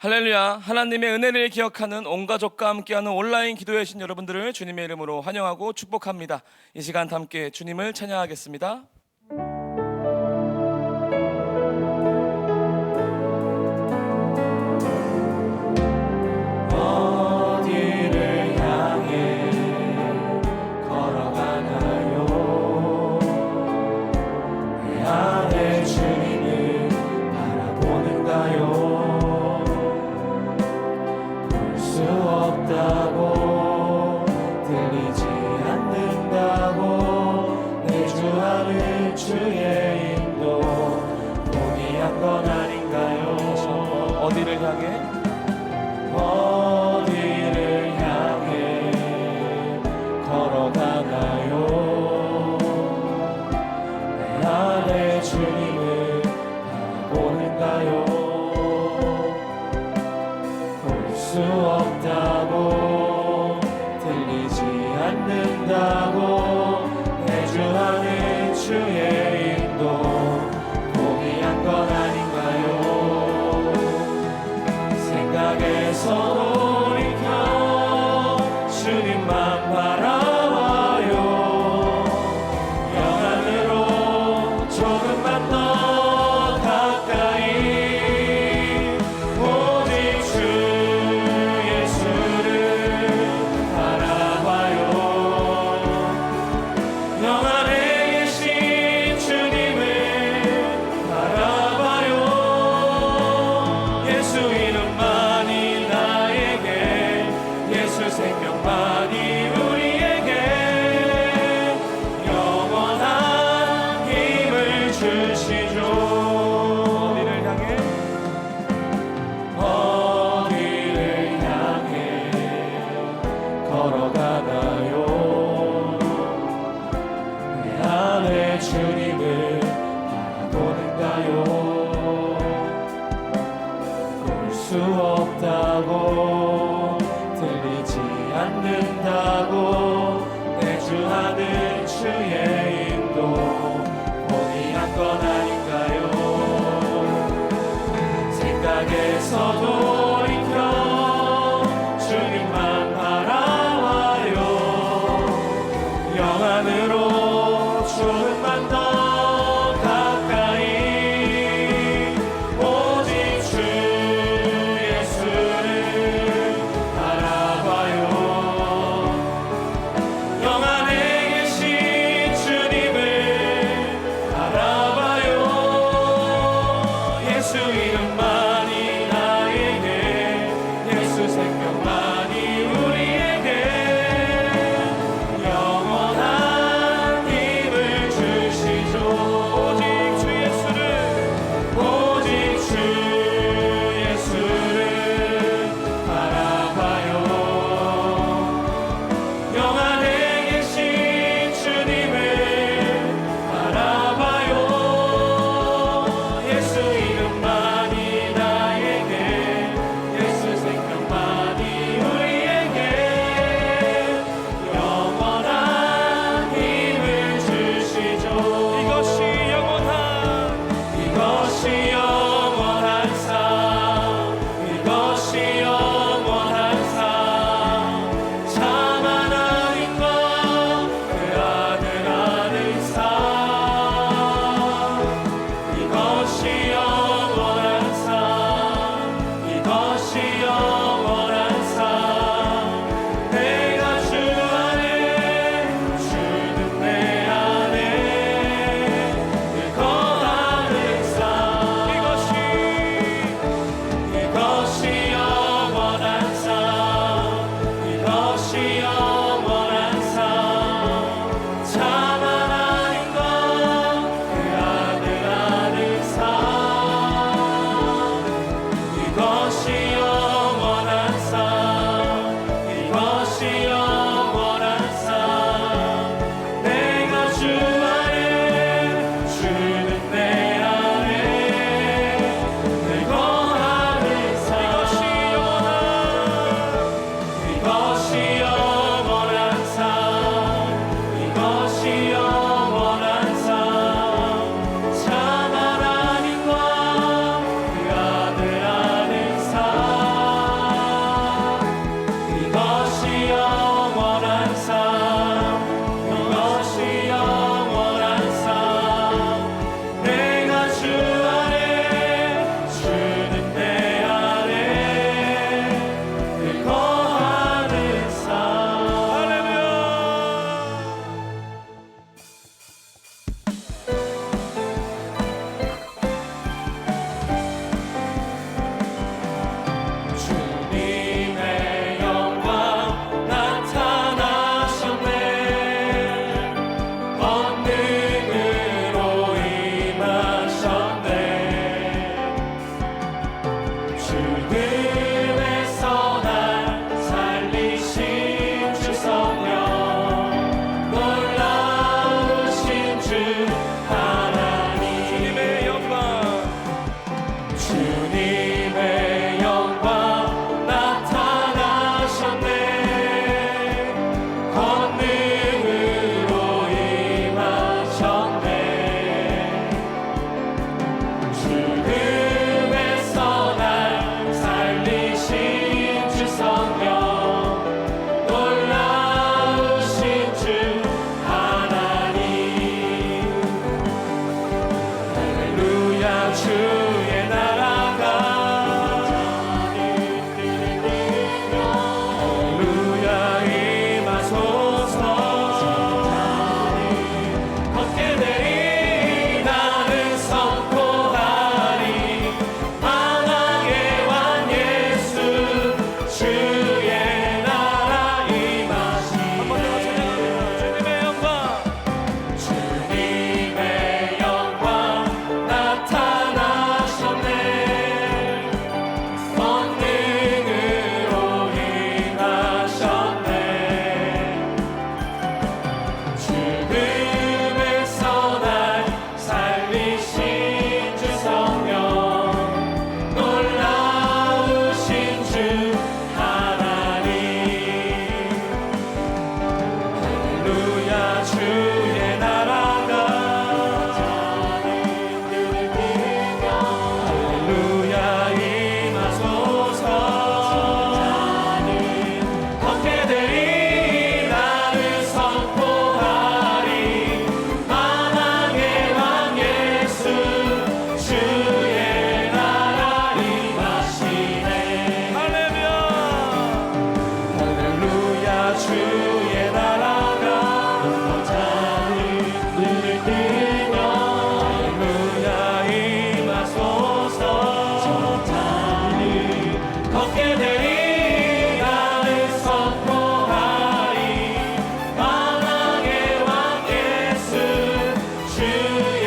할렐루야. 하나님의 은혜를 기억하는 온 가족과 함께하는 온라인 기도회 신 여러분들을 주님의 이름으로 환영하고 축복합니다. 이 시간 함께 주님을 찬양하겠습니다. 어디를 향해 걸어가나요? 내 안에 주님을 바라보는가요? 수 없다고 들리지 않는다고 내주하는 주의 인도 포기한 건 아닌가요? 어디를 향해? 어디를 향해 걸어가나요? 내 안에 주님을 바라보는가요? 수 없다고 들리지 않는다고 내주하는 주의 인도 포기한 건 아닌가요? 생각에서 돌이켜 주님만 바라봐요. 영 안으로 조금만 더 가까이 오직 주 생명만이 우리에게 영원한 힘을 주시죠. 어디를 향해? 어디를 향해 걸어가나요? 내 안에 주님을 바라보는가요? 볼 수 없다고 들리지 않는다고 내주하는 주의 인도 포기한 건 아닌가요? 생각에서 돌이켜 주님만 바라와요. 영 안으로 조금만 더 가까이 오직 주 예수 이름만이 나에게 죽음에서 날 살리신 주 성령, 놀라우신 주 하나님, 주님의 영광, 주님의 영광 나타나셨네. 권능으로 임하셨네. 죽음에서 날 살리신 주 성령, 놀라우신 주 하나님. 할렐루야 주의 나라가, 할렐루야 임하소서. 걷게 되리 나는 선포하리, 만왕의 왕 예수 주의 나라 임하시. 한 번 더 찬양합니다. 주님의 영광, 주님의 영광 나타나셨네. 권능으로 임하셨네. 죽음에서 날 살리신 주 성령, 놀라우신 주 하나님. 할렐루야 주의 나라가, 할렐루야 임하소서. 걷게 되리 나를 선포하리, 만왕의 왕 예수 주의 나라 임하시네. 할렐루야, 할렐루야 주의 나라가 자리 눈을 뜨며, 할렐루야 임하소서. 걷게 되리 나를 선포하리, 만왕의 왕 예수 주의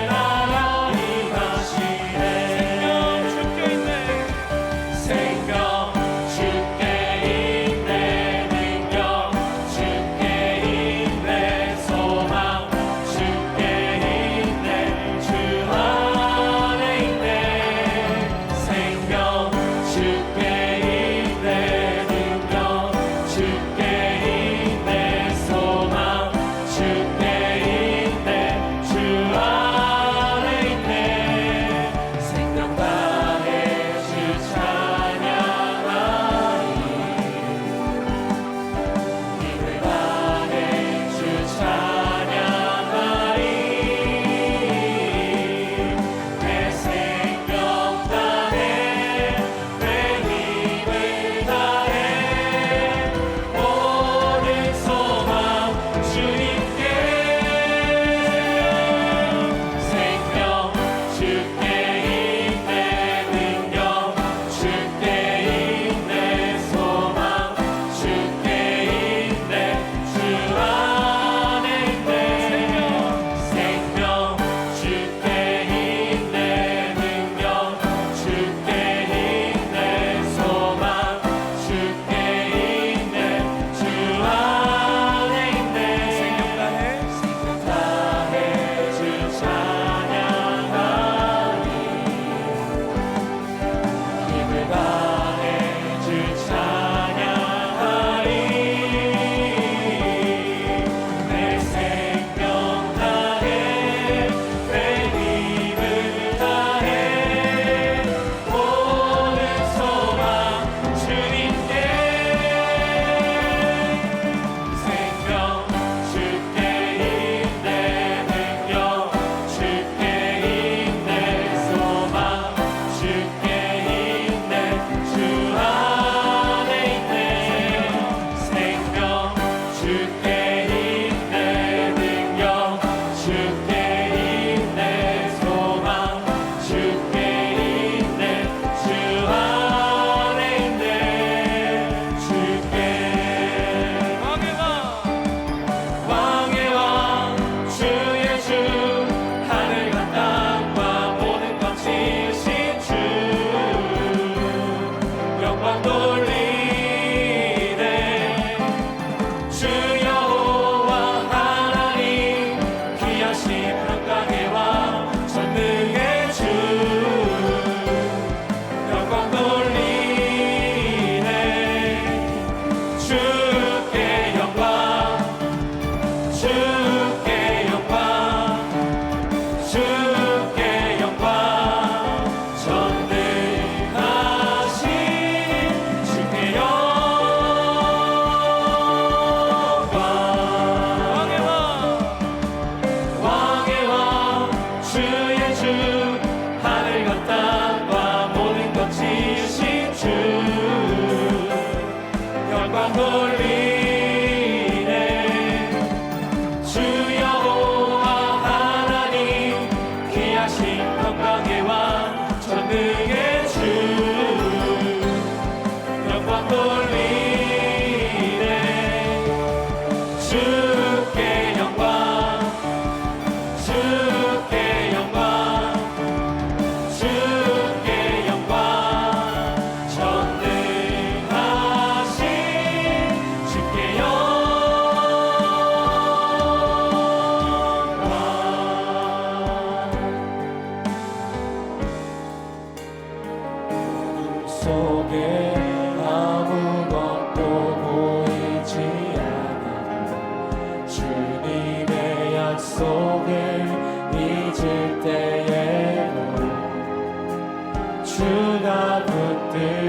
나라 임하시네. 생명 주께 있네, 능력 주께 있네, 소망 주께 있네, 주 안에 있네. 생명 주께 있네, 속에 아무것도 보이지 않아도 주님의 약속을 잊을 때에도 주가 붙드시기에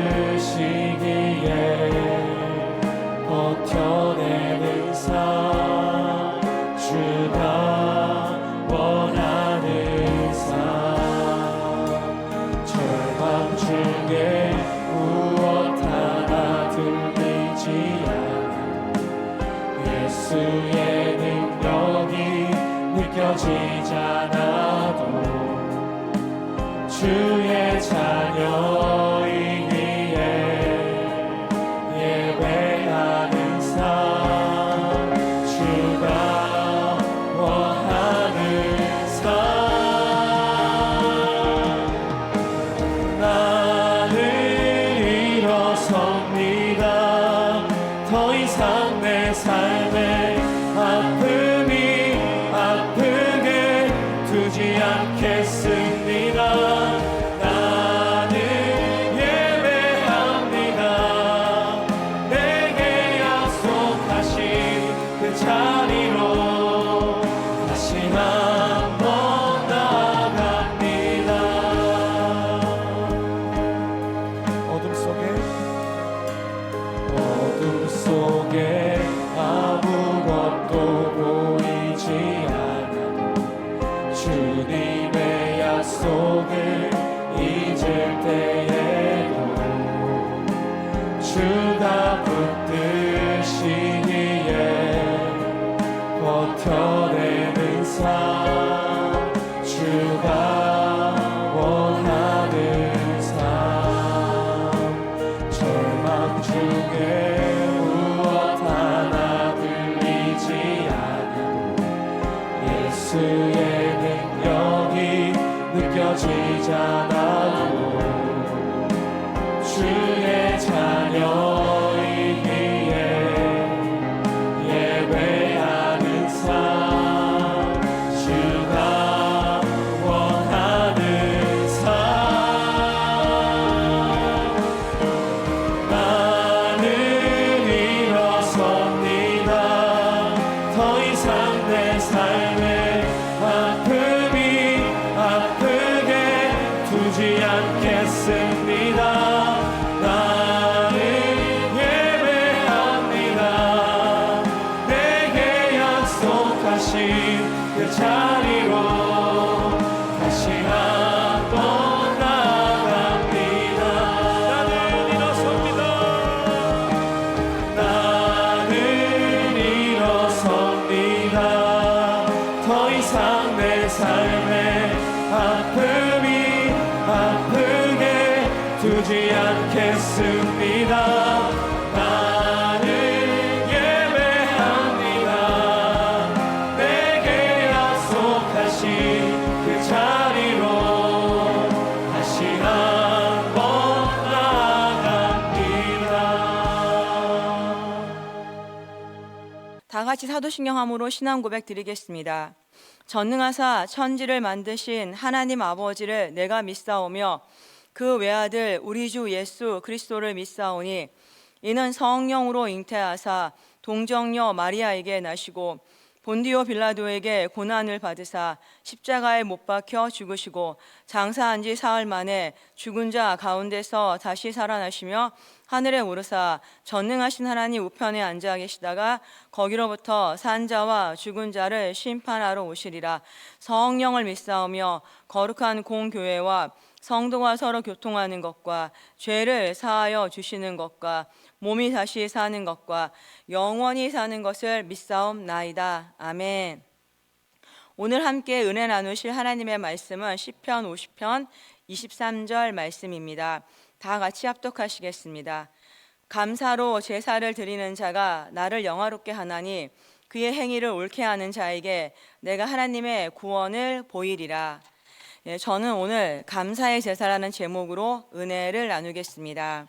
버텨내는 삶, 주가 원하는 삶. 절망 중에 무엇 하나 들리지 않아 예수의 능력이 느껴지지 않아도 주의 자녀이기에 예배하는 삶, 주가 원하는 삶. 나는 일어섭니다. 더 이상 내 삶에 아픔이 아프게 두지 않겠습니다. 나는 예배합니다. 내게 약속하신 그 자리로 다시 한번 나아갑니다. 어둠 속에 아무것도 보이지 않아도 주님의 약속을 잊을 때에도 주가 붙드시기에 버텨내는 삶, 주가 원하는 삶. 절망 중에 무엇 하나 들리지 않아도 예수의 능력이 느껴지지 않아도 주의 자녀이기에 예배하는 삶, 주가 원하는 삶. 나는 일어섭니다. 더 이상 내 삶에 아픔이 아프게 두지 않겠습니다. 나는 예배합니다. 내게 약속하신 그 자리로 다시 한번 나아갑니다. 나는 일어섭니다. 나는 일어섭니다. 더 이상 내 삶에 아픔이 아프게 두지 않겠습니다. 나는 예배합니다. 내게 약속하신 그 자리로 다시 한번 나아갑니다. 다 같이 사도신경함으로 신앙 고백 드리겠습니다. 전능하사 천지를 만드신 하나님 아버지를 내가 믿사오며 그 외아들 우리 주 예수 그리스도를 믿사오니 이는 성령으로 잉태하사 동정녀 마리아에게 나시고 본디오 빌라도에게 고난을 받으사 십자가에 못 박혀 죽으시고 장사한 지 사흘 만에 죽은 자 가운데서 다시 살아나시며 하늘에 오르사 전능하신 하나님 우편에 앉아 계시다가 거기로부터 산 자와 죽은 자를 심판하러 오시리라. 성령을 믿사오며 거룩한 공교회와 성도가 서로 교통하는 것과 죄를 사하여 주시는 것과 몸이 다시 사는 것과 영원히 사는 것을 믿사옵나이다. 아멘. 오늘 함께 은혜 나누실 하나님의 말씀은 시편 50편 23절 말씀입니다. 다 같이 합독하시겠습니다. 감사로 제사를 드리는 자가 나를 영화롭게 하나니 그의 행위를 옳게 하는 자에게 내가 하나님의 구원을 보이리라. 저는 오늘 감사의 제사라는 제목으로 은혜를 나누겠습니다.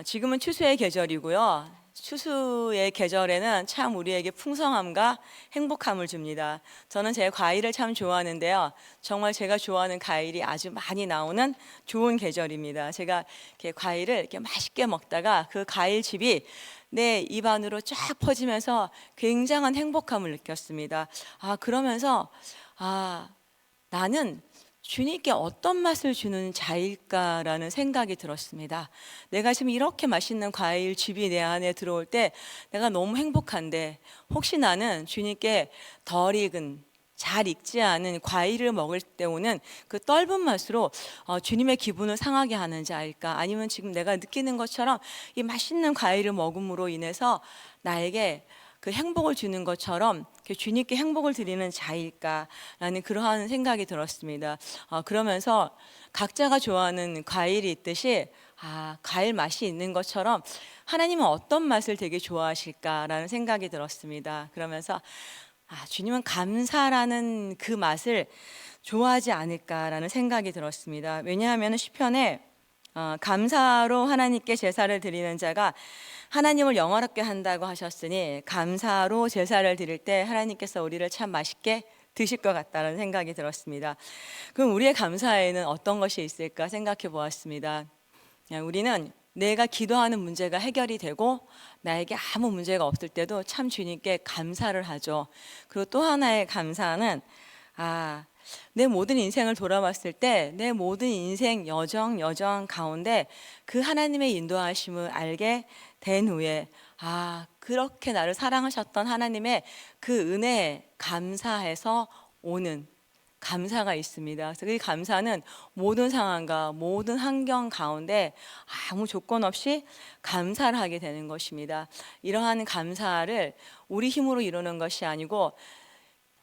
지금은 추수의 계절이고요. 추수의 계절에는 참 우리에게 풍성함과 행복함을 줍니다. 저는 제 과일을 참 좋아하는데요. 정말 제가 좋아하는 과일이 아주 많이 나오는 좋은 계절입니다. 제가 이렇게 과일을 이렇게 맛있게 먹다가 그 과일즙이 내 입안으로 쫙 퍼지면서 굉장한 행복함을 느꼈습니다. 그러면서 나는 주님께 어떤 맛을 주는 자일까라는 생각이 들었습니다. 내가 지금 이렇게 맛있는 과일즙이 내 안에 들어올 때 내가 너무 행복한데, 혹시 나는 주님께 덜 익은, 잘 익지 않은 과일을 먹을 때 오는 그 떫은 맛으로 주님의 기분을 상하게 하는 자일까? 아니면 지금 내가 느끼는 것처럼 이 맛있는 과일을 먹음으로 인해서 나에게 그 행복을 주는 것처럼 주님께 행복을 드리는 자일까라는 그러한 생각이 들었습니다. 그러면서 각자가 좋아하는 과일이 있듯이 과일 맛이 있는 것처럼 하나님은 어떤 맛을 되게 좋아하실까라는 생각이 들었습니다. 그러면서 주님은 감사라는 그 맛을 좋아하지 않을까라는 생각이 들었습니다. 왜냐하면 시편에 감사로 하나님께 제사를 드리는 자가 하나님을 영화롭게 한다고 하셨으니, 감사로 제사를 드릴 때 하나님께서 우리를 참 맛있게 드실 것 같다는 생각이 들었습니다. 그럼 우리의 감사에는 어떤 것이 있을까 생각해 보았습니다. 우리는 내가 기도하는 문제가 해결이 되고 나에게 아무 문제가 없을 때도 참 주님께 감사를 하죠. 그리고 또 하나의 감사는 내 모든 인생을 돌아봤을 때 내 모든 인생 여정 가운데 그 하나님의 인도하심을 알게 된 후에 그렇게 나를 사랑하셨던 하나님의 그 은혜에 감사해서 오는 감사가 있습니다. 그래서 이 감사는 모든 상황과 모든 환경 가운데 아무 조건 없이 감사를 하게 되는 것입니다. 이러한 감사를 우리 힘으로 이루는 것이 아니고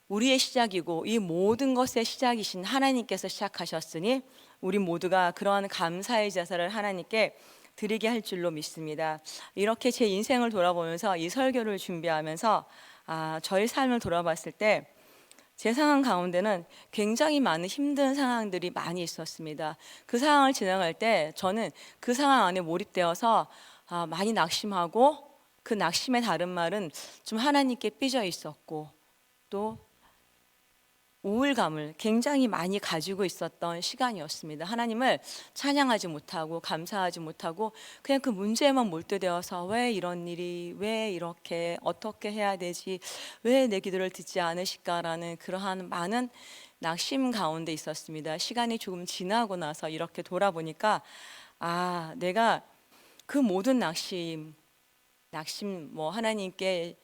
우리의 시작이고 이 모든 것의 시작이신 하나님께서 시작하셨으니 우리 모두가 그러한 감사의 제사를 하나님께 드리게 할 줄로 믿습니다. 이렇게 제 인생을 돌아보면서 이 설교를 준비하면서 저의 삶을 돌아봤을 때 제 상황 가운데는 굉장히 많은 힘든 상황들이 많이 있었습니다. 그 상황을 지나갈 때 저는 그 상황 안에 몰입되어서 많이 낙심하고, 그 낙심의 다른 말은 좀 하나님께 삐져 있었고, 또 우울감을 굉장히 많이 가지고 있었던 시간이었습니다. 하나님을 찬양하지 못하고 감사하지 못하고 그냥 그 문제에만 몰두되어서 왜 이런 일이, 왜 이렇게, 어떻게 해야 되지, 왜 내 기도를 듣지 않으실까라는 그러한 많은 낙심 가운데 있었습니다. 시간이 조금 지나고 나서 이렇게 돌아보니까 내가 그 모든 낙심 하나님께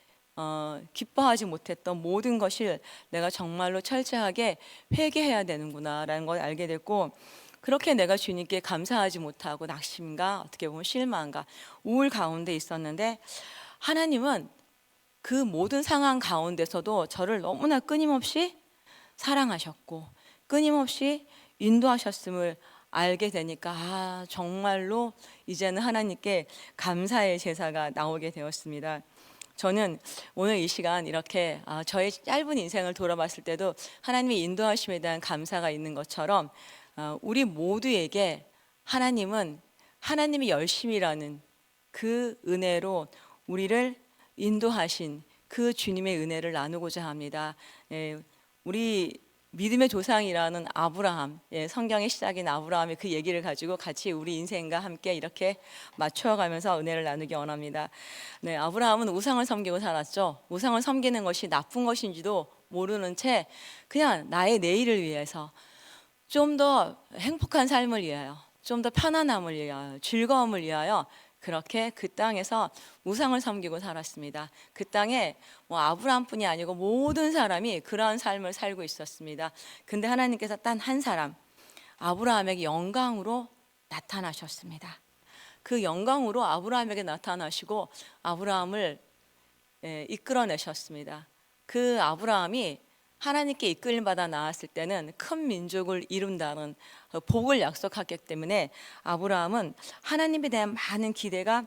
기뻐하지 못했던 모든 것을 내가 정말로 철저하게 회개해야 되는구나라는 걸 알게 됐고, 그렇게 내가 주님께 감사하지 못하고 낙심과 어떻게 보면 실망과 우울 가운데 있었는데, 하나님은 그 모든 상황 가운데서도 저를 너무나 끊임없이 사랑하셨고 끊임없이 인도하셨음을 알게 되니까 정말로 이제는 하나님께 감사의 제사가 나오게 되었습니다. 저는 오늘 이 시간 이렇게 저의 짧은 인생을 돌아봤을 때도 하나님의 인도하심에 대한 감사가 있는 것처럼 우리 모두에게 하나님은 하나님의 열심이라는 그 은혜로 우리를 인도하신 그 주님의 은혜를 나누고자 합니다. 우리 믿음의 조상이라는 아브라함, 성경의 시작인 아브라함의 그 얘기를 가지고 같이 우리 인생과 함께 이렇게 맞춰가면서 은혜를 나누기 원합니다. 아브라함은 우상을 섬기고 살았죠. 우상을 섬기는 것이 나쁜 것인지도 모르는 채 그냥 나의 내일을 위해서, 좀 더 행복한 삶을 위하여, 좀 더 편안함을 위하여, 즐거움을 위하여 그렇게 그 땅에서 우상을 섬기고 살았습니다. 그 땅에 아브라함뿐이 아니고 모든 사람이 그러한 삶을 살고 있었습니다. 근데 하나님께서 단 한 사람, 아브라함에게 영광으로 나타나셨습니다. 그 영광으로 아브라함에게 나타나시고 아브라함을 이끌어내셨습니다. 그 아브라함이 하나님께 이끌림받아 나왔을 때는 큰 민족을 이룬다는 복을 약속했기 때문에 아브라함은 하나님에 대한 많은 기대가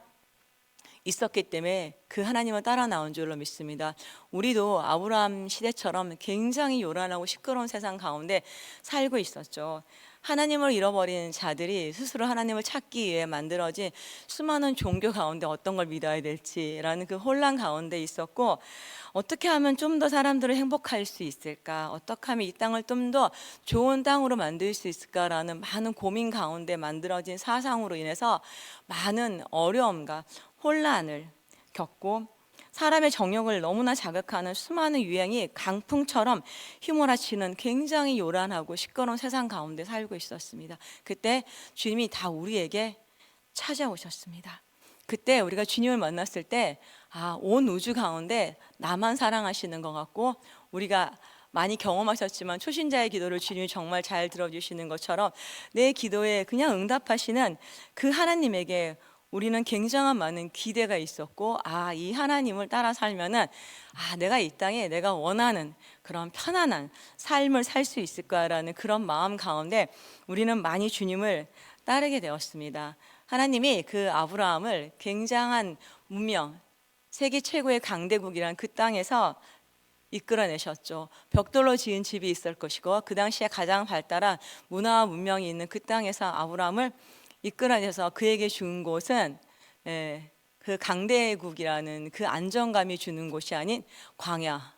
있었기 때문에 그 하나님을 따라 나온 줄로 믿습니다. 우리도 아브라함 시대처럼 굉장히 요란하고 시끄러운 세상 가운데 살고 있었죠. 하나님을 잃어버린 자들이 스스로 하나님을 찾기 위해 만들어진 수많은 종교 가운데 어떤 걸 믿어야 될지라는 그 혼란 가운데 있었고, 어떻게 하면 좀 더 사람들을 행복할 수 있을까? 어떻게 하면 이 땅을 좀 더 좋은 땅으로 만들 수 있을까라는 많은 고민 가운데 만들어진 사상으로 인해서 많은 어려움과 혼란을 겪고, 사람의 정욕을 너무나 자극하는 수많은 유행이 강풍처럼 휘몰아치는 굉장히 요란하고 시끄러운 세상 가운데 살고 있었습니다. 그때 주님이 다 우리에게 찾아오셨습니다. 그때 우리가 주님을 만났을 때 온 우주 가운데 나만 사랑하시는 것 같고, 우리가 많이 경험하셨지만 초신자의 기도를 주님이 정말 잘 들어주시는 것처럼 내 기도에 그냥 응답하시는 그 하나님에게 우리는 굉장한 많은 기대가 있었고, 이 하나님을 따라 살면은 내가 이 땅에 내가 원하는 그런 편안한 삶을 살 수 있을까라는 그런 마음 가운데 우리는 많이 주님을 따르게 되었습니다. 하나님이 그 아브라함을 굉장한 문명, 세계 최고의 강대국이란 그 땅에서 이끌어내셨죠. 벽돌로 지은 집이 있을 것이고, 그 당시에 가장 발달한 문화와 문명이 있는 그 땅에서 아브라함을 이끌어내서 그에게 준 곳은 그 강대국이라는 그 안정감이 주는 곳이 아닌 광야,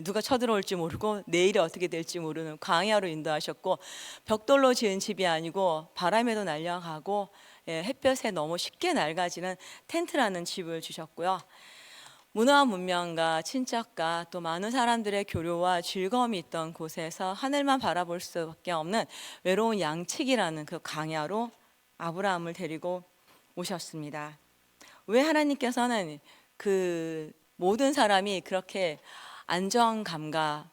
누가 쳐들어올지 모르고 내일이 어떻게 될지 모르는 광야로 인도하셨고, 벽돌로 지은 집이 아니고 바람에도 날아가고 햇볕에 너무 쉽게 낡아지는 텐트라는 집을 주셨고요. 문화와 문명과 친척과 또 많은 사람들의 교류와 즐거움이 있던 곳에서 하늘만 바라볼 수밖에 없는 외로운 양측이라는 그 광야로 아브라함을 데리고 오셨습니다. 왜 하나님께서는 그 모든 사람이 그렇게 안정감과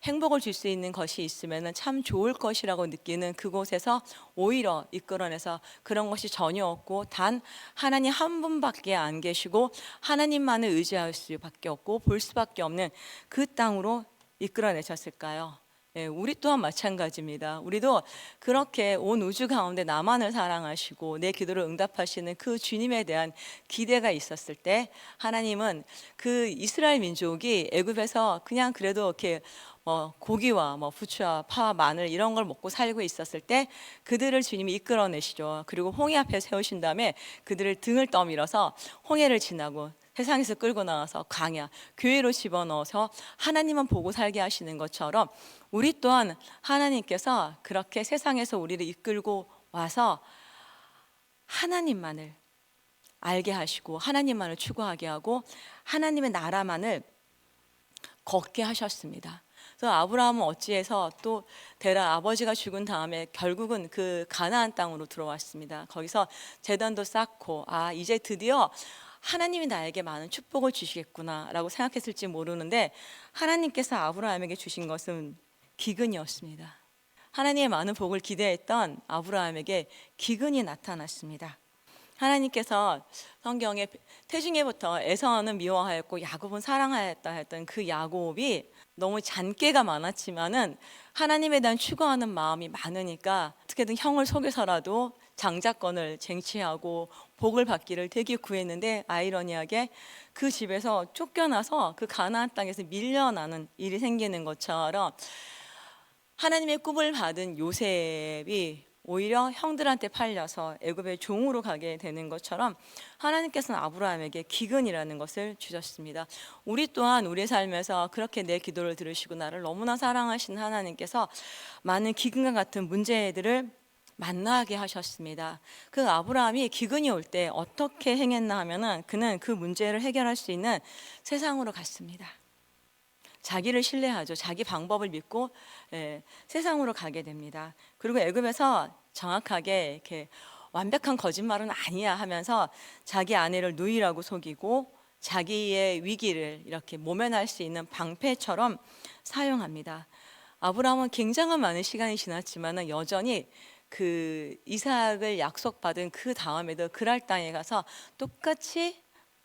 행복을 줄 수 있는 것이 있으면 참 좋을 것이라고 느끼는 그곳에서 오히려 이끌어내서 그런 것이 전혀 없고 단 하나님 한 분밖에 안 계시고 하나님만을 의지할 수밖에 없고 볼 수밖에 없는 그 땅으로 이끌어내셨을까요? 우리 또한 마찬가지입니다. 우리도 그렇게 온 우주 가운데 나만을 사랑하시고 내 기도를 응답하시는 그 주님에 대한 기대가 있었을 때, 하나님은 그 이스라엘 민족이 애굽에서 그냥 그래도 이렇게 고기와 부추와 파와 마늘 이런 걸 먹고 살고 있었을 때 그들을 주님이 이끌어내시죠. 그리고 홍해 앞에 세우신 다음에 그들을 등을 떠밀어서 홍해를 지나고 세상에서 끌고 나와서 광야, 교회로 집어넣어서 하나님만 보고 살게 하시는 것처럼 우리 또한 하나님께서 그렇게 세상에서 우리를 이끌고 와서 하나님만을 알게 하시고 하나님만을 추구하게 하고 하나님의 나라만을 걷게 하셨습니다. 그래서 아브라함은 어찌해서 또 데라 아버지가 죽은 다음에 결국은 그 가나안 땅으로 들어왔습니다. 거기서 제단도 쌓고 이제 드디어 하나님이 나에게 많은 축복을 주시겠구나라고 생각했을지 모르는데, 하나님께서 아브라함에게 주신 것은 기근이었습니다. 하나님의 많은 복을 기대했던 아브라함에게 기근이 나타났습니다. 하나님께서 성경에 태중에부터 에서는 미워하였고 야곱은 사랑하였다 했던 그 야곱이 너무 잔꾀가 많았지만은 하나님에 대한 추구하는 마음이 많으니까 어떻게든 형을 속여서라도 장자권을 쟁취하고 복을 받기를 되게 구했는데, 아이러니하게 그 집에서 쫓겨나서 그 가나안 땅에서 밀려나는 일이 생기는 것처럼 하나님의 꿈을 받은 요셉이 오히려 형들한테 팔려서 애굽의 종으로 가게 되는 것처럼 하나님께서는 아브라함에게 기근이라는 것을 주셨습니다. 우리 또한 우리의 삶에서 그렇게 내 기도를 들으시고 나를 너무나 사랑하시는 하나님께서 많은 기근과 같은 문제들을 만나게 하셨습니다. 그 아브라함이 기근이 올 때 어떻게 행했나 하면은 그는 그 문제를 해결할 수 있는 세상으로 갔습니다. 자기를 신뢰하죠. 자기 방법을 믿고 세상으로 가게 됩니다. 그리고 애굽에서 정확하게 이렇게 완벽한 거짓말은 아니야 하면서 자기 아내를 누이라고 속이고 자기의 위기를 이렇게 모면할 수 있는 방패처럼 사용합니다. 아브라함은 굉장한 많은 시간이 지났지만 여전히 그 이삭을 약속받은 그 다음에도 그랄 땅에 가서 똑같이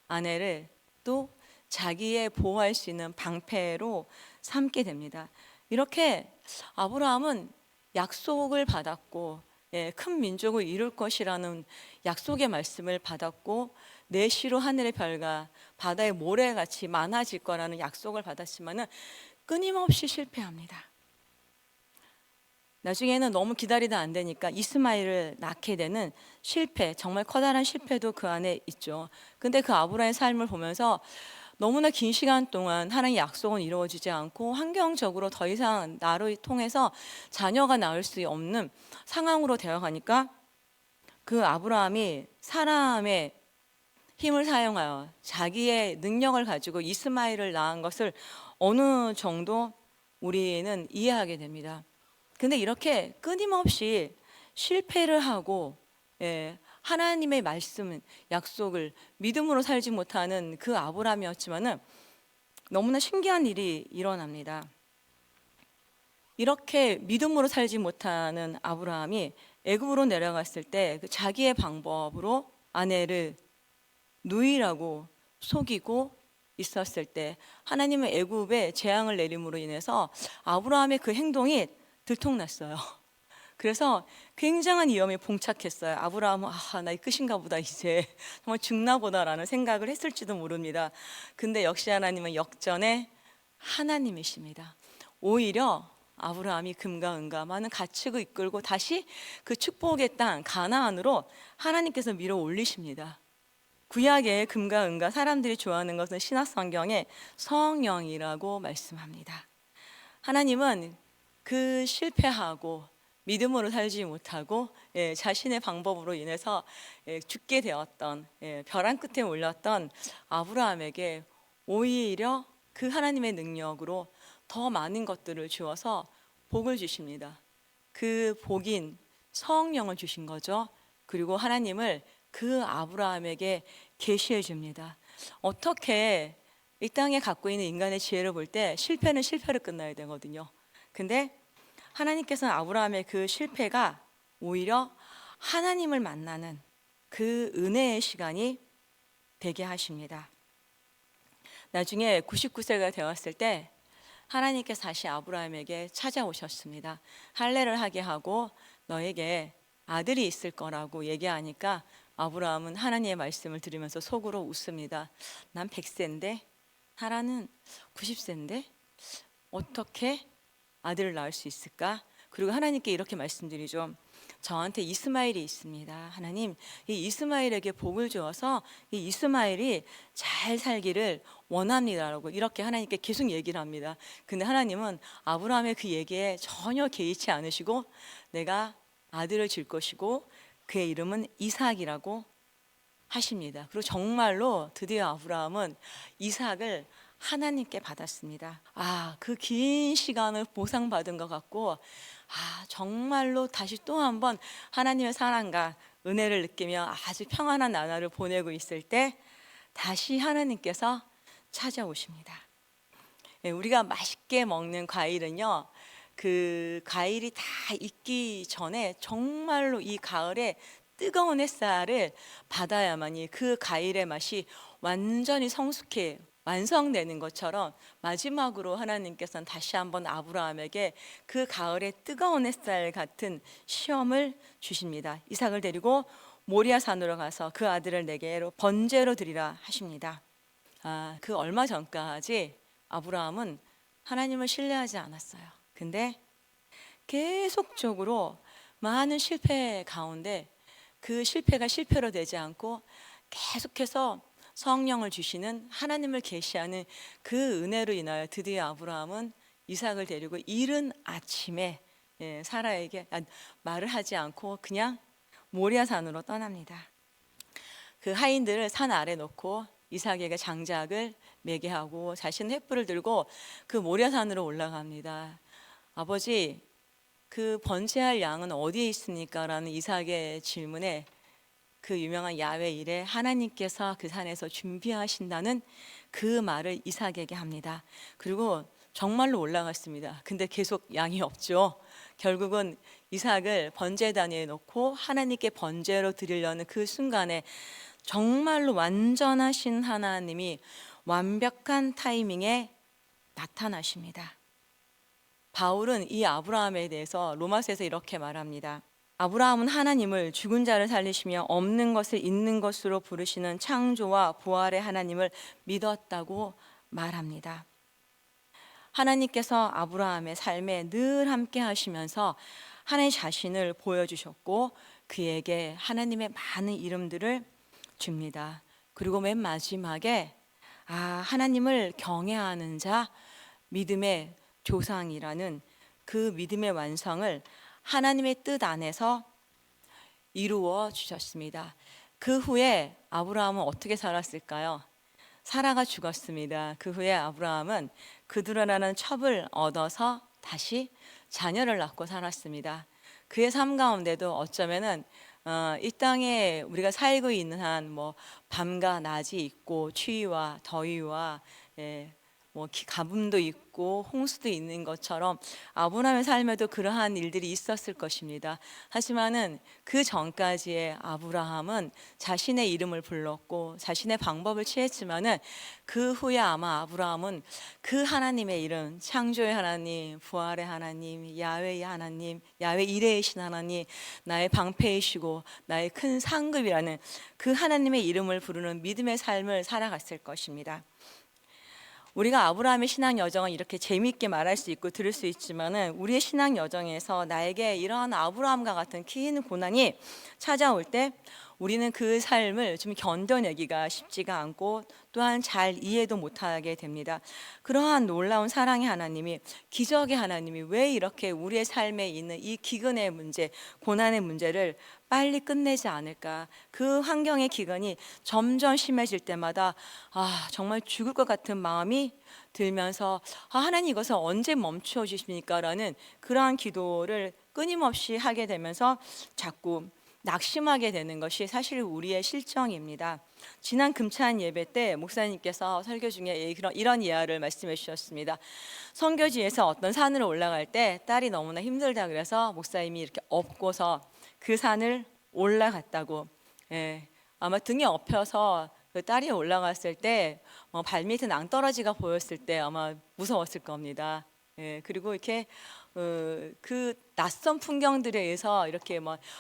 아내를 또 자기의 보호할 수 있는 방패로 삼게 됩니다. 이렇게 아브라함은 약속을 받았고 큰 민족을 이룰 것이라는 약속의 말씀을 받았고 내 시로 하늘의 별과 바다의 모래같이 많아질 거라는 약속을 받았지만은 끊임없이 실패합니다. 나중에는 너무 기다리다 안 되니까 이스마엘을 낳게 되는 실패, 정말 커다란 실패도 그 안에 있죠. 근데 그 아브라함의 삶을 보면서 너무나 긴 시간 동안 하나님의 약속은 이루어지지 않고 환경적으로 더 이상 나를 통해서 자녀가 나올 수 없는 상황으로 되어가니까 그 아브라함이 사람의 힘을 사용하여 자기의 능력을 가지고 이스마엘을 낳은 것을 어느 정도 우리는 이해하게 됩니다. 근데 이렇게 끊임없이 실패를 하고 하나님의 말씀, 약속을 믿음으로 살지 못하는 그 아브라함이었지만은 너무나 신기한 일이 일어납니다. 이렇게 믿음으로 살지 못하는 아브라함이 애굽으로 내려갔을 때 자기의 방법으로 아내를 누이라고 속이고 있었을 때 하나님은 애굽에 재앙을 내림으로 인해서 아브라함의 그 행동이 들통났어요. 그래서 굉장한 위험에 봉착했어요. 아브라함은 나의 끝인가 보다, 이제 정말 죽나 보다라는 생각을 했을지도 모릅니다. 근데 역시 하나님은 역전의 하나님이십니다. 오히려 아브라함이 금과 은과 많은 가축을 이끌고 다시 그 축복의 땅 가나안으로 하나님께서 밀어 올리십니다. 구약의 금과 은과 사람들이 좋아하는 것은 신약 성경에 성령이라고 말씀합니다. 하나님은 그 실패하고 믿음으로 살지 못하고 자신의 방법으로 인해서 죽게 되었던 벼랑 끝에 올렸던 아브라함에게 오히려 그 하나님의 능력으로 더 많은 것들을 주어서 복을 주십니다. 그 복인 성령을 주신 거죠. 그리고 하나님을 그 아브라함에게 계시해 줍니다. 어떻게 이 땅에 갖고 있는 인간의 지혜를 볼 때 실패는 실패로 끝나야 되거든요. 근데 하나님께서는 아브라함의 그 실패가 오히려 하나님을 만나는 그 은혜의 시간이 되게 하십니다. 나중에 99세가 되었을 때 하나님께서 다시 아브라함에게 찾아오셨습니다. 할례를 하게 하고 너에게 아들이 있을 거라고 얘기하니까 아브라함은 하나님의 말씀을 들으면서 속으로 웃습니다. 난 100세인데 사라는 90세인데 어떻게 아들을 낳을 수 있을까? 그리고 하나님께 이렇게 말씀드리죠. 저한테 이스마엘이 있습니다. 하나님, 이 이스마엘에게 복을 주어서 이 이스마엘이 잘 살기를 원합니다라고 이렇게 하나님께 계속 얘기를 합니다. 근데 하나님은 아브라함의 그 얘기에 전혀 개의치 않으시고 내가 아들을 줄 것이고 그의 이름은 이삭이라고 하십니다. 그리고 정말로 드디어 아브라함은 이삭을 하나님께 받았습니다. 그 긴 시간을 보상받은 것 같고 정말로 다시 또 한 번 하나님의 사랑과 은혜를 느끼며 아주 평안한 나날을 보내고 있을 때 다시 하나님께서 찾아오십니다. 우리가 맛있게 먹는 과일은요, 그 과일이 다 익기 전에 정말로 이 가을에 뜨거운 햇살을 받아야만이 그 과일의 맛이 완전히 성숙해 완성되는 것처럼 마지막으로 하나님께서는 다시 한번 아브라함에게 그 가을의 뜨거운 햇살 같은 시험을 주십니다. 이삭을 데리고 모리아 산으로 가서 그 아들을 내게로 번제로 드리라 하십니다. 그 얼마 전까지 아브라함은 하나님을 신뢰하지 않았어요. 근데 계속적으로 많은 실패 가운데 그 실패가 실패로 되지 않고 계속해서 성령을 주시는 하나님을 계시하는 그 은혜로 인하여 드디어 아브라함은 이삭을 데리고 이른 아침에 사라에게 말을 하지 않고 그냥 모리아 산으로 떠납니다. 그 하인들을 산 아래 놓고 이삭에게 장작을 매게 하고 자신은 횃불을 들고 그 모리아 산으로 올라갑니다. 아버지, 그 번제할 양은 어디에 있습니까? 라는 이삭의 질문에 그 유명한 야훼 일에 하나님께서 그 산에서 준비하신다는 그 말을 이삭에게 합니다. 그리고 정말로 올라갔습니다. 근데 계속 양이 없죠. 결국은 이삭을 번제단위에 놓고 하나님께 번제로 드리려는 그 순간에 정말로 완전하신 하나님이 완벽한 타이밍에 나타나십니다. 바울은 이 아브라함에 대해서 로마서에서 이렇게 말합니다. 아브라함은 하나님을 죽은 자를 살리시며 없는 것을 있는 것으로 부르시는 창조와 부활의 하나님을 믿었다고 말합니다. 하나님께서 아브라함의 삶에 늘 함께 하시면서 하나님 자신을 보여주셨고 그에게 하나님의 많은 이름들을 줍니다. 그리고 맨 마지막에 하나님을 경외하는 자 믿음의 조상이라는 그 믿음의 완성을 하나님의 뜻 안에서 이루어 주셨습니다. 그 후에 아브라함은 어떻게 살았을까요? 사라가 죽었습니다. 그 후에 아브라함은 그두라라는 첩을 얻어서 다시 자녀를 낳고 살았습니다. 그의 삶 가운데도 어쩌면은 이 땅에 우리가 살고 있는 한 뭐 밤과 낮이 있고 추위와 더위와 가뭄도 있고 홍수도 있는 것처럼 아브라함의 삶에도 그러한 일들이 있었을 것입니다. 하지만은 그 전까지의 아브라함은 자신의 이름을 불렀고 자신의 방법을 취했지만은 그 후에 아마 아브라함은 그 하나님의 이름, 창조의 하나님, 부활의 하나님, 야훼의 하나님, 야훼 이레이신 하나님, 나의 방패이시고 나의 큰 상급이라는 그 하나님의 이름을 부르는 믿음의 삶을 살아갔을 것입니다. 우리가 아브라함의 신앙 여정은 이렇게 재미있게 말할 수 있고 들을 수 있지만은 우리의 신앙 여정에서 나에게 이러한 아브라함과 같은 긴 고난이 찾아올 때 우리는 그 삶을 좀 견뎌내기가 쉽지가 않고 또한 잘 이해도 못하게 됩니다. 그러한 놀라운 사랑의 하나님이, 기적의 하나님이 왜 이렇게 우리의 삶에 있는 이 기근의 문제, 고난의 문제를 빨리 끝내지 않을까? 그 환경의 기근이 점점 심해질 때마다 정말 죽을 것 같은 마음이 들면서 하나님 이것을 언제 멈춰 주십니까? 라는 그러한 기도를 끊임없이 하게 되면서 자꾸 낙심하게 되는 것이 사실 우리의 실정입니다. 지난 금찬 예배 때 목사님께서 설교 중에 이런 이야기를 말씀해 주셨습니다. 선교지에서 어떤 산을 올라갈 때 딸이 너무나 힘들다 그래서 목사님이 이렇게 업고서 그 산을 올라갔다고. 아마 등에 업혀서 그 딸이 올라갔을 때 발밑에 낭떠러지가 보였을 때 아마 무서웠을 겁니다. 그리고 이렇게 그 낯선 풍경들에 의해서 이렇게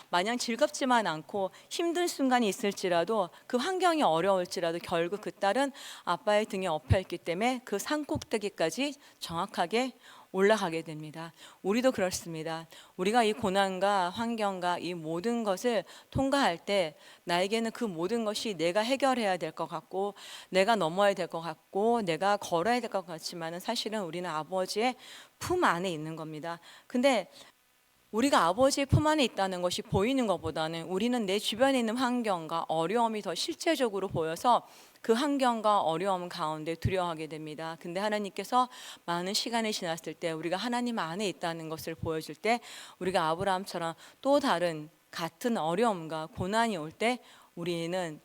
마냥 즐겁지만 않고 힘든 순간이 있을지라도 그 환경이 어려울지라도 결국 그 딸은 아빠의 등에 엎여 있기 때문에 그 산 꼭대기까지 정확하게 올라가게 됩니다. 우리도 그렇습니다. 우리가 이 고난과 환경과 이 모든 것을 통과할 때 나에게는 그 모든 것이 내가 해결해야 될 것 같고 내가 넘어야 될 것 같고 내가 걸어야 될 것 같지만은 사실은 우리는 아버지의 품 안에 있는 겁니다. 근데 우리가 아버지의 품 안에 있다는 것이 보이는 것보다는 우리는 내 주변에 있는 환경과 어려움이 더 실제적으로 보여서 그 환경과 어려움 가운데 두려워하게 됩니다. 근데 하나님께서 많은 시간이 지났을 때 우리가 하나님 안에 있다는 것을 보여줄 때 우리가 아브라함처럼 또 다른 같은 어려움과 고난이 올 때 우리는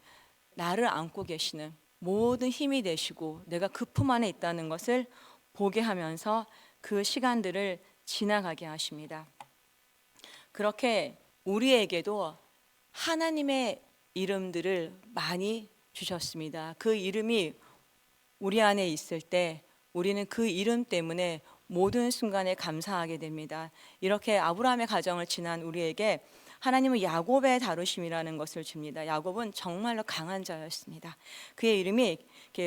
나를 안고 계시는 모든 힘이 되시고 내가 그 품 안에 있다는 것을 보게 하면서 그 시간들을 지나가게 하십니다. 그렇게 우리에게도 하나님의 이름들을 많이 주셨습니다. 그 이름이 우리 안에 있을 때 우리는 그 이름 때문에 모든 순간에 감사하게 됩니다. 이렇게 아브라함의 가정을 지난 우리에게 하나님은 야곱의 다루심이라는 것을 줍니다. 야곱은 정말로 강한 자였습니다. 그의 이름이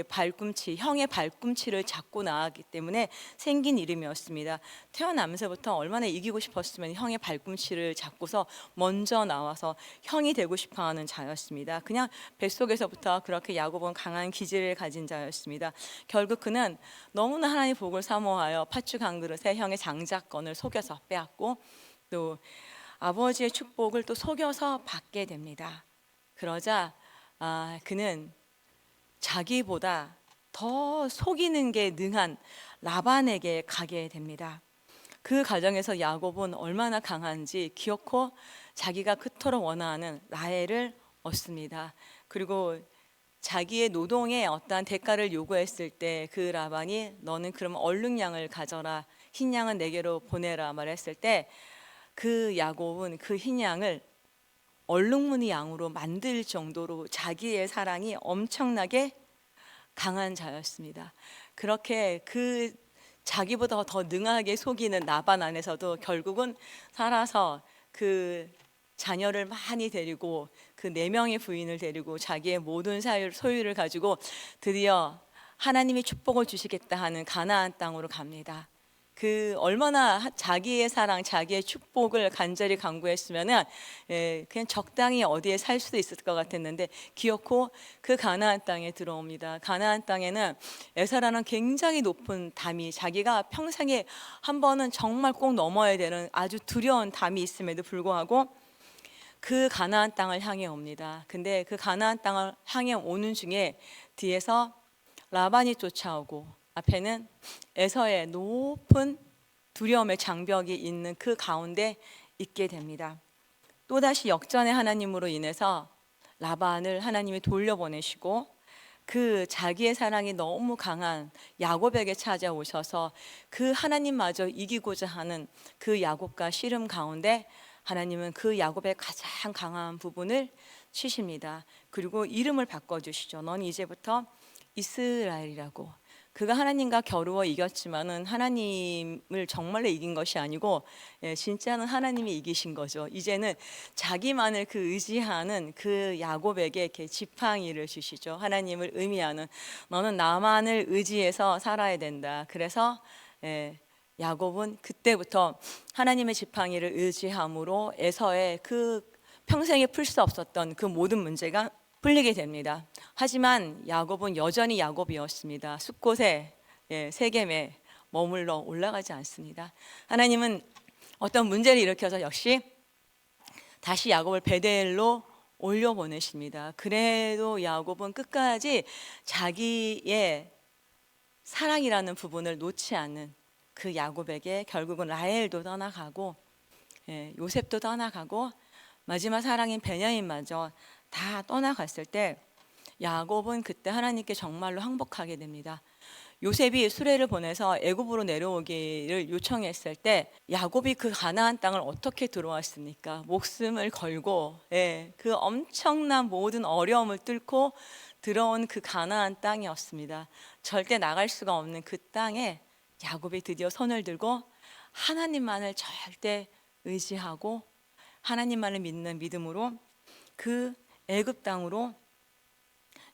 발꿈치, 형의 발꿈치를 잡고 나왔기 때문에 생긴 이름이었습니다. 태어나면서부터 얼마나 이기고 싶었으면 형의 발꿈치를 잡고서 먼저 나와서 형이 되고 싶어하는 자였습니다. 그냥 뱃속에서부터 그렇게 야곱은 강한 기질을 가진 자였습니다. 결국 그는 너무나 하나님의 복을 사모하여 팥죽 한 그릇에 형의 장자권을 속여서 빼앗고 또 아버지의 축복을 또 속여서 받게 됩니다. 그러자 그는 자기보다 더 속이는 게 능한 라반에게 가게 됩니다. 그 과정에서 야곱은 얼마나 강한지 기어코 자기가 그토록 원하는 라헬을 얻습니다. 그리고 자기의 노동에 어떠한 대가를 요구했을 때 그 라반이 너는 그럼 얼룩양을 가져라, 흰 양은 내게로 보내라 말했을 때 그 야곱은 그 흰 양을 얼룩무늬 양으로 만들 정도로 자기의 사랑이 엄청나게 강한 자였습니다. 그렇게 그 자기보다 더 능하게 속이는 라반 안에서도 결국은 살아서 그 자녀를 많이 데리고 그 4명의 부인을 데리고 자기의 모든 소유를 가지고 드디어 하나님이 축복을 주시겠다 하는 가나안 땅으로 갑니다. 그 얼마나 자기의 사랑, 자기의 축복을 간절히 간구했으면은 그냥 적당히 어디에 살 수도 있을 것 같았는데 기어코 그 가나안 땅에 들어옵니다. 가나안 땅에는 에사라는 굉장히 높은 담이, 자기가 평생에 한 번은 정말 꼭 넘어야 되는 아주 두려운 담이 있음에도 불구하고 그 가나안 땅을 향해 옵니다. 근데 그 가나안 땅을 향해 오는 중에 뒤에서 라반이 쫓아오고 앞에는 에서의 높은 두려움의 장벽이 있는 그 가운데 있게 됩니다. 또다시 역전의 하나님으로 인해서 라반을 하나님이 돌려보내시고 그 자기의 사랑이 너무 강한 야곱에게 찾아오셔서 그 하나님마저 이기고자 하는 그 야곱과 씨름 가운데 하나님은 그 야곱의 가장 강한 부분을 치십니다. 그리고 이름을 바꿔주시죠. 넌 이제부터 이스라엘이라고. 그가 하나님과 겨루어 이겼지만은 하나님을 정말로 이긴 것이 아니고 진짜는 하나님이 이기신 거죠. 이제는 자기만을 그 의지하는 그 야곱에게 이렇게 지팡이를 주시죠. 하나님을 의미하는, 너는 나만을 의지해서 살아야 된다. 그래서 야곱은 그때부터 하나님의 지팡이를 의지함으로 에서의 그 평생에 풀 수 없었던 그 모든 문제가 풀리게 됩니다. 하지만 야곱은 여전히 야곱이었습니다. 숲곳에 세겜에 머물러 올라가지 않습니다. 하나님은 어떤 문제를 일으켜서 역시 다시 야곱을 베델로 올려보내십니다. 그래도 야곱은 끝까지 자기의 사랑이라는 부분을 놓지 않는 그 야곱에게 결국은 라헬도 떠나가고 요셉도 떠나가고 마지막 사랑인 베냐민마저 다 떠나갔을 때 야곱은 그때 하나님께 정말로 항복하게 됩니다. 요셉이 수레를 보내서 애굽으로 내려오기를 요청했을 때 야곱이 그 가나안 땅을 어떻게 들어왔습니까? 목숨을 걸고 그 엄청난 모든 어려움을 뚫고 들어온 그 가나안 땅이었습니다. 절대 나갈 수가 없는 그 땅에 야곱이 드디어 손을 들고 하나님만을 절대 의지하고 하나님만을 믿는 믿음으로 그 애굽 땅으로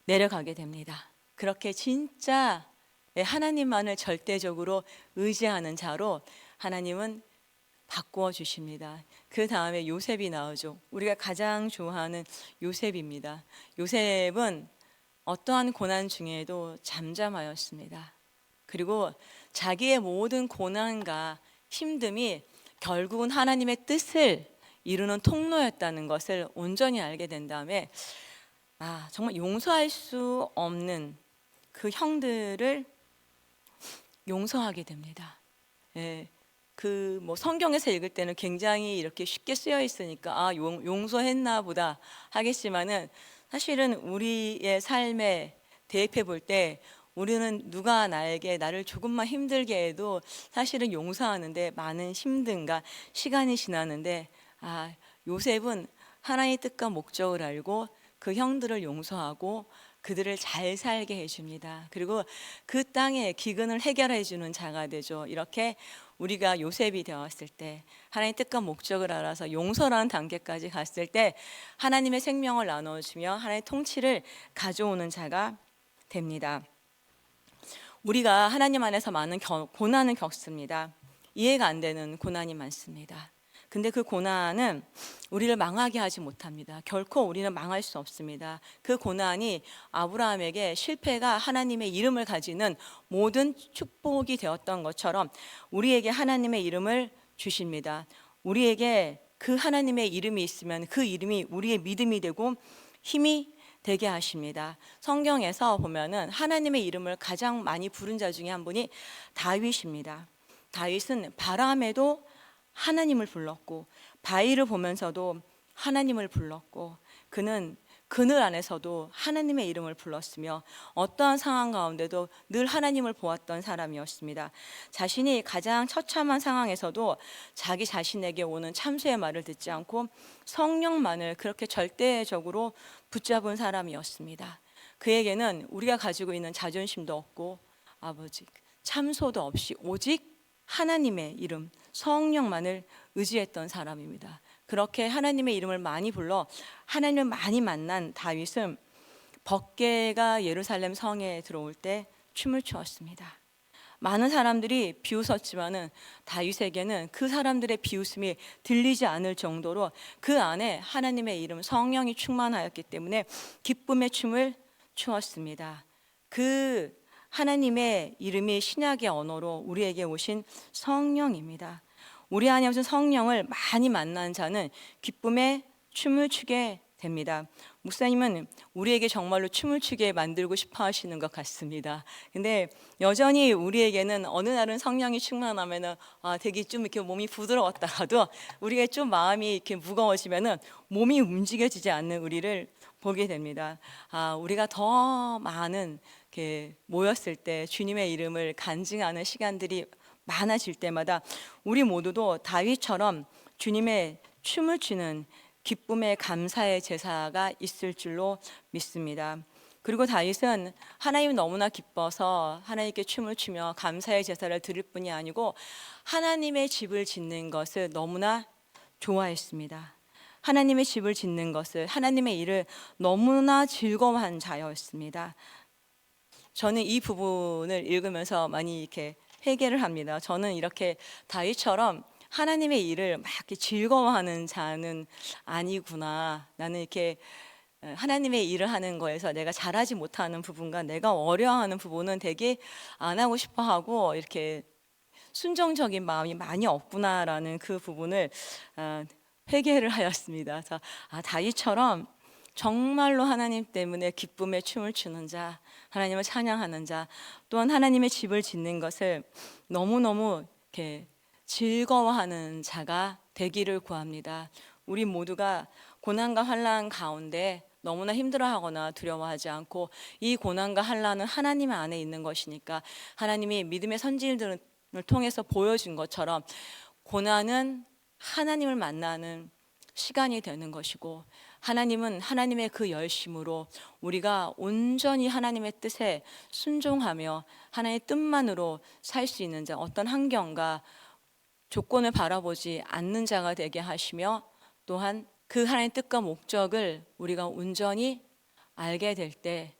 내려가게 됩니다. 그렇게 진짜 하나님만을 절대적으로 의지하는 자로 하나님은 바꾸어 주십니다. 그 다음에 요셉이 나오죠. 우리가 가장 좋아하는 요셉입니다. 요셉은 어떠한 고난 중에도 잠잠하였습니다. 그리고 자기의 모든 고난과 힘듦이 결국은 하나님의 뜻을 이루는 통로였다는 것을 온전히 알게 된 다음에 정말 용서할 수 없는 그 형들을 용서하게 됩니다. 그 뭐 성경에서 읽을 때는 굉장히 이렇게 쉽게 쓰여 있으니까 용서했나 보다 하겠지만은 사실은 우리의 삶에 대입해 볼 때 우리는 누가 나를 조금만 힘들게 해도 사실은 용서하는데 많은 힘듦과 시간이 지나는데 요셉은 하나님의 뜻과 목적을 알고 그 형들을 용서하고 그들을 잘 살게 해줍니다. 그리고 그 땅의 기근을 해결해 주는 자가 되죠. 이렇게 우리가 요셉이 되었을 때 하나님의 뜻과 목적을 알아서 용서라는 단계까지 갔을 때 하나님의 생명을 나눠주며 하나님의 통치를 가져오는 자가 됩니다. 우리가 하나님 안에서 많은 고난을 겪습니다. 이해가 안 되는 고난이 많습니다. 근데 그 고난은 우리를 망하게 하지 못합니다. 결코 우리는 망할 수 없습니다. 그 고난이 아브라함에게 실패가 하나님의 이름을 가지는 모든 축복이 되었던 것처럼 우리에게 하나님의 이름을 주십니다. 우리에게 그 하나님의 이름이 있으면 그 이름이 우리의 믿음이 되고 힘이 되게 하십니다. 성경에서 보면은 하나님의 이름을 가장 많이 부른 자 중에 한 분이 다윗입니다. 다윗은 바람에도 하나님을 불렀고 바위를 보면서도 하나님을 불렀고 그는 그늘 안에서도 하나님의 이름을 불렀으며 어떠한 상황 가운데도 늘 하나님을 보았던 사람이었습니다. 자신이 가장 처참한 상황에서도 자기 자신에게 오는 참수의 말을 듣지 않고 성령만을 그렇게 절대적으로 붙잡은 사람이었습니다. 그에게는 우리가 가지고 있는 자존심도 없고 참소도 없이 오직 하나님의 이름, 성령만을 의지했던 사람입니다. 그렇게 하나님의 이름을 많이 불러 하나님을 많이 만난 다윗은 법궤가 예루살렘 성에 들어올 때 춤을 추었습니다. 많은 사람들이 비웃었지만은 다윗에게는 그 사람들의 비웃음이 들리지 않을 정도로 그 안에 하나님의 이름 성령이 충만하였기 때문에 기쁨의 춤을 추었습니다. 그 하나님의 이름이 신약의 언어로 우리에게 오신 성령입니다. 우리 안에 오신 성령을 많이 만난 자는 기쁨의 춤을 추게 됩니다. 목사님은 우리에게 정말로 춤을 추게 만들고 싶어 하시는 것 같습니다. 근데 여전히 우리에게는 어느 날은 성령이 충만하면은 되게 좀 이렇게 몸이 부드러웠다가도 우리가 좀 마음이 이렇게 무거워지면은 몸이 움직여지지 않는 우리를 보게 됩니다. 우리가 더 많은 이렇게 모였을 때 주님의 이름을 간증하는 시간들이 많아질 때마다 우리 모두도 다윗처럼 주님의 춤을 추는 기쁨의 감사의 제사가 있을 줄로 믿습니다. 그리고 다윗은 하나님 너무나 기뻐서 하나님께 춤을 추며 감사의 제사를 드릴 뿐이 아니고 하나님의 집을 짓는 것을 너무나 좋아했습니다. 하나님의 집을 짓는 것을, 하나님의 일을 너무나 즐거워한 자였습니다. 저는 이 부분을 읽으면서 많이 이렇게 회개를 합니다. 저는 이렇게 다윗처럼 하나님의 일을 막 이렇게 즐거워하는 자는 아니구나. 나는 이렇게 하나님의 일을 하는 거에서 내가 잘하지 못하는 부분과 내가 어려워하는 부분은 되게 안 하고 싶어 하고 이렇게 순종적인 마음이 많이 없구나라는 그 부분을 회개를 하였습니다. 그래서 다윗처럼 정말로 하나님 때문에 기쁨의 춤을 추는 자, 하나님을 찬양하는 자, 또한 하나님의 집을 짓는 것을 너무너무 이렇게 즐거워하는 자가 되기를 구합니다. 우리 모두가 고난과 환난 가운데 너무나 힘들어하거나 두려워하지 않고 이 고난과 환난은 하나님 안에 있는 것이니까 하나님이 믿음의 선지자들을 통해서 보여준 것처럼 고난은 하나님을 만나는 시간이 되는 것이고 하나님은 하나님의 그 열심으로 우리가 온전히 하나님의 뜻에 순종하며 하나님의 뜻만으로 살 수 있는 자, 어떤 환경과 조건을 바라보지 않는 자가 되게 하시며 또한 그 하나님의 뜻과 목적을 우리가 온전히 알게 될 때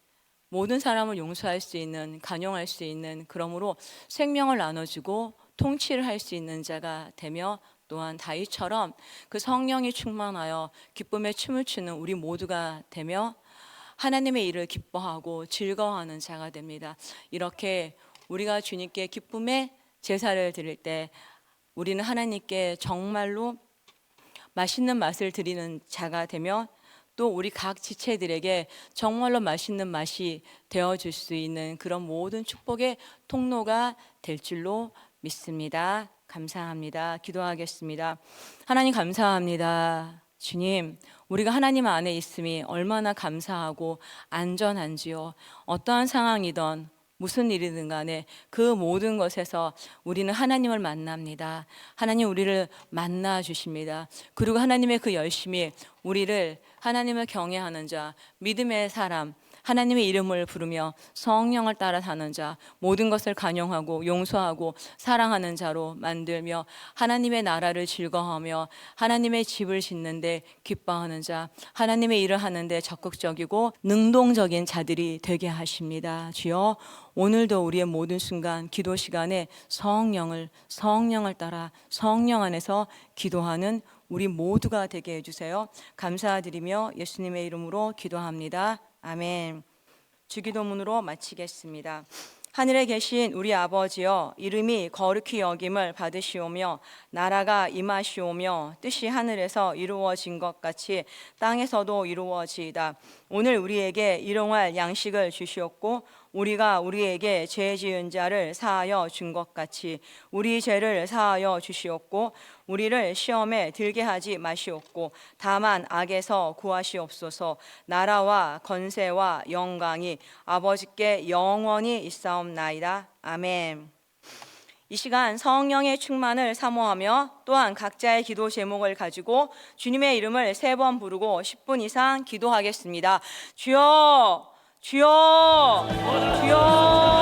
모든 사람을 용서할 수 있는, 간용할 수 있는, 그러므로 생명을 나눠주고 통치를 할 수 있는 자가 되며 또한 다윗처럼 그 성령이 충만하여 기쁨의 춤을 추는 우리 모두가 되며 하나님의 일을 기뻐하고 즐거워하는 자가 됩니다. 이렇게 우리가 주님께 기쁨의 제사를 드릴 때 우리는 하나님께 정말로 맛있는 맛을 드리는 자가 되며 또 우리 각 지체들에게 정말로 맛있는 맛이 되어줄 수 있는 그런 모든 축복의 통로가 될 줄로 믿습니다. 감사합니다. 기도하겠습니다. 하나님 감사합니다. 주님, 우리가 하나님 안에 있음이 얼마나 감사하고 안전한지요. 어떠한 상황이든 무슨 일이든 간에 그 모든 것에서 우리는 하나님을 만납니다. 하나님 우리를 만나 주십니다. 그리고 하나님의 그 열심이 우리를 하나님을 경외하는 자, 믿음의 사람, 하나님의 이름을 부르며 성령을 따라 사는 자, 모든 것을 간용하고 용서하고 사랑하는 자로 만들며 하나님의 나라를 즐거워하며 하나님의 집을 짓는데 기뻐하는 자, 하나님의 일을 하는데 적극적이고 능동적인 자들이 되게 하십니다. 주여, 오늘도 우리의 모든 순간 기도 시간에 성령을 따라 성령 안에서 기도하는 우리 모두가 되게 해주세요. 감사드리며 예수님의 이름으로 기도합니다. 아멘. 주기도문으로 마치겠습니다. 하늘에 계신 우리 아버지여, 이름이 거룩히 여김을 받으시오며 나라가 임하시오며 뜻이 하늘에서 이루어진 것 같이 땅에서도 이루어지이다. 오늘 우리에게 일용할 양식을 주시옵고 우리가 우리에게 죄 지은 자를 사하여 준 것 같이 우리 죄를 사하여 주시옵고 우리를 시험에 들게 하지 마시옵고 다만 악에서 구하시옵소서. 나라와 권세와 영광이 아버지께 영원히 있사옵나이다. 아멘. 이 시간 성령의 충만을 사모하며 또한 각자의 기도 제목을 가지고 주님의 이름을 3번 부르고 10분 이상 기도하겠습니다. 주여, 주여, 주여.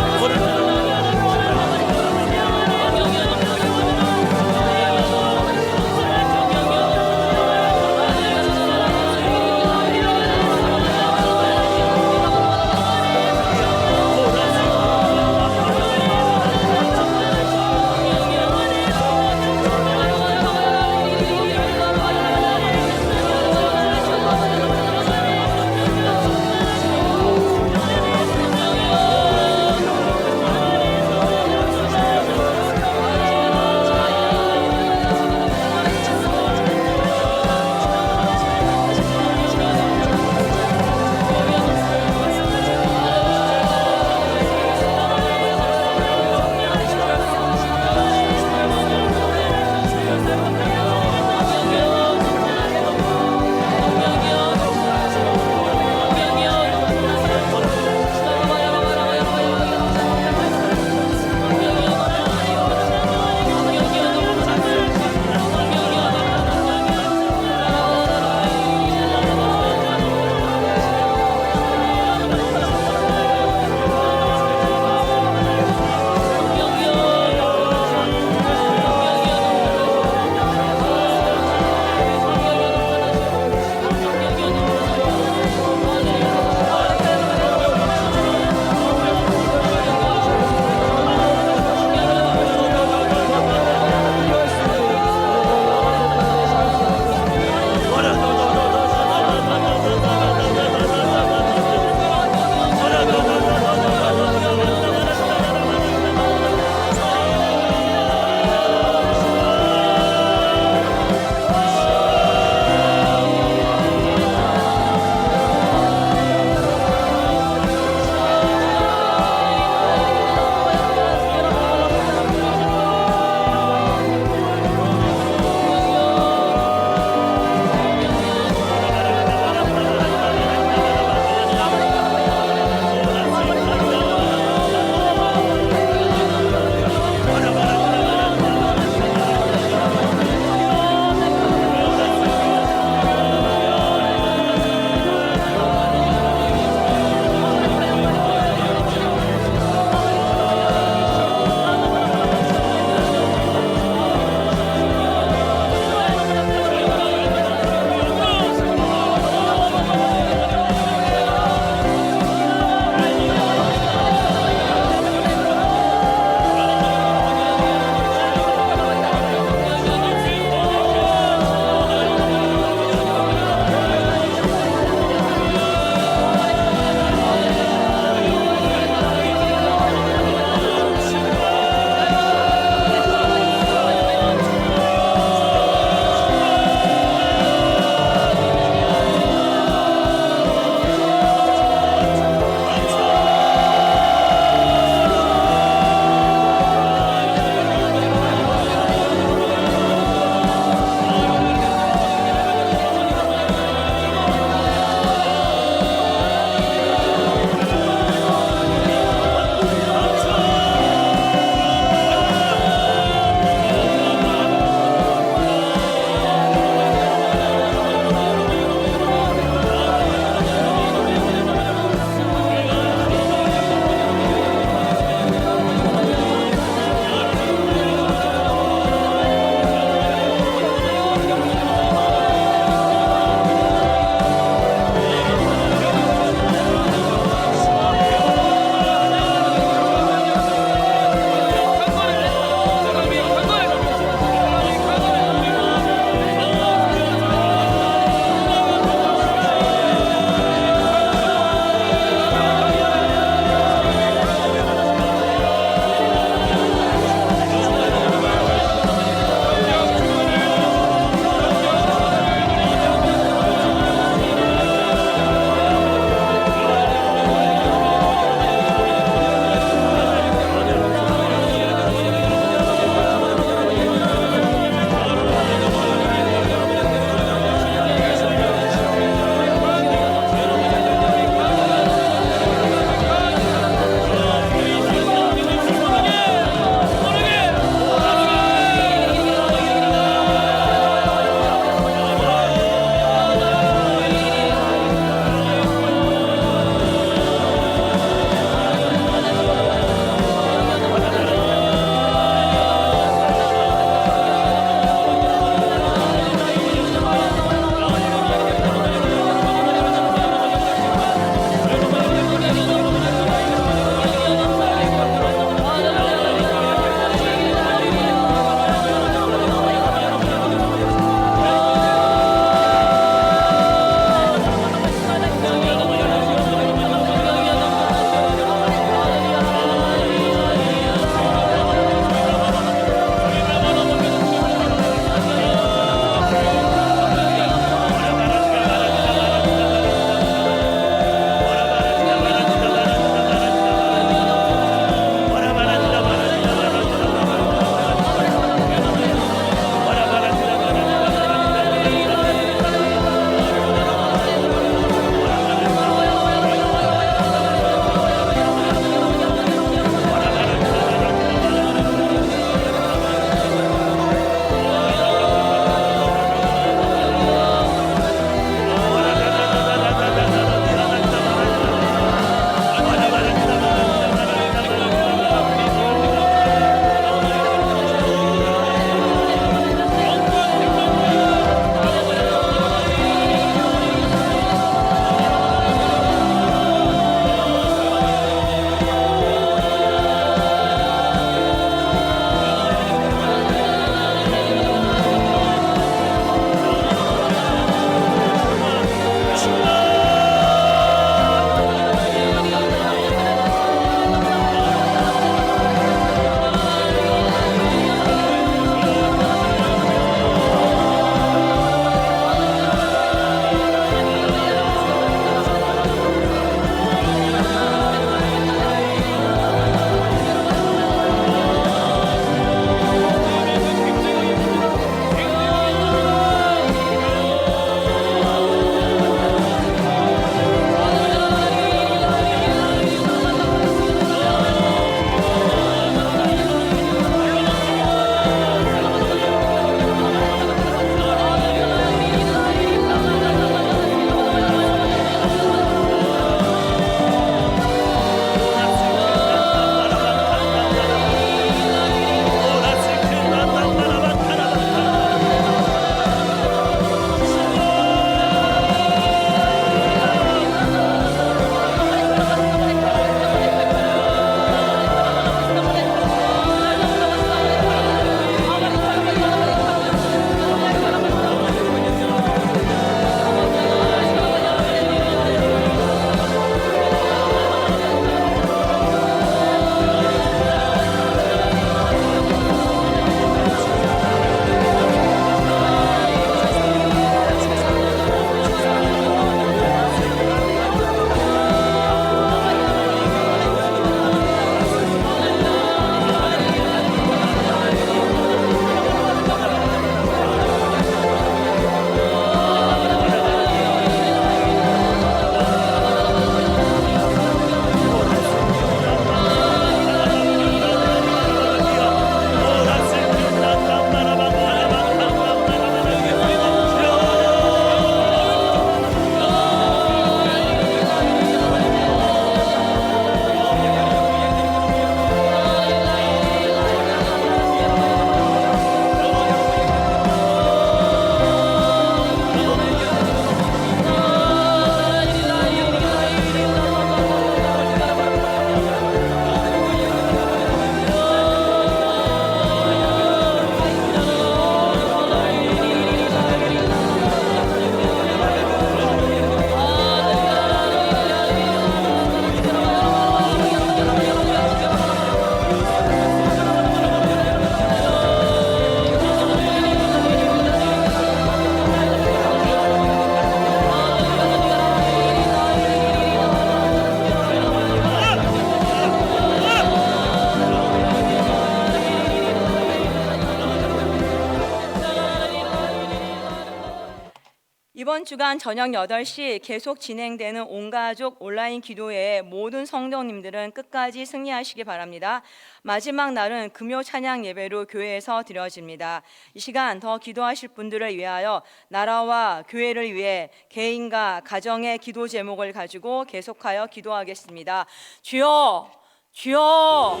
이번 주간 저녁 8시 계속 진행되는 온가족 온라인 기도회에 모든 성도님들은 끝까지 승리하시기 바랍니다. 마지막 날은 금요 찬양 예배로 교회에서 드려집니다. 이 시간 더 기도하실 분들을 위하여 나라와 교회를 위해 개인과 가정의 기도 제목을 가지고 계속하여 기도하겠습니다. 주여, 주여,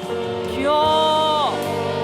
주여.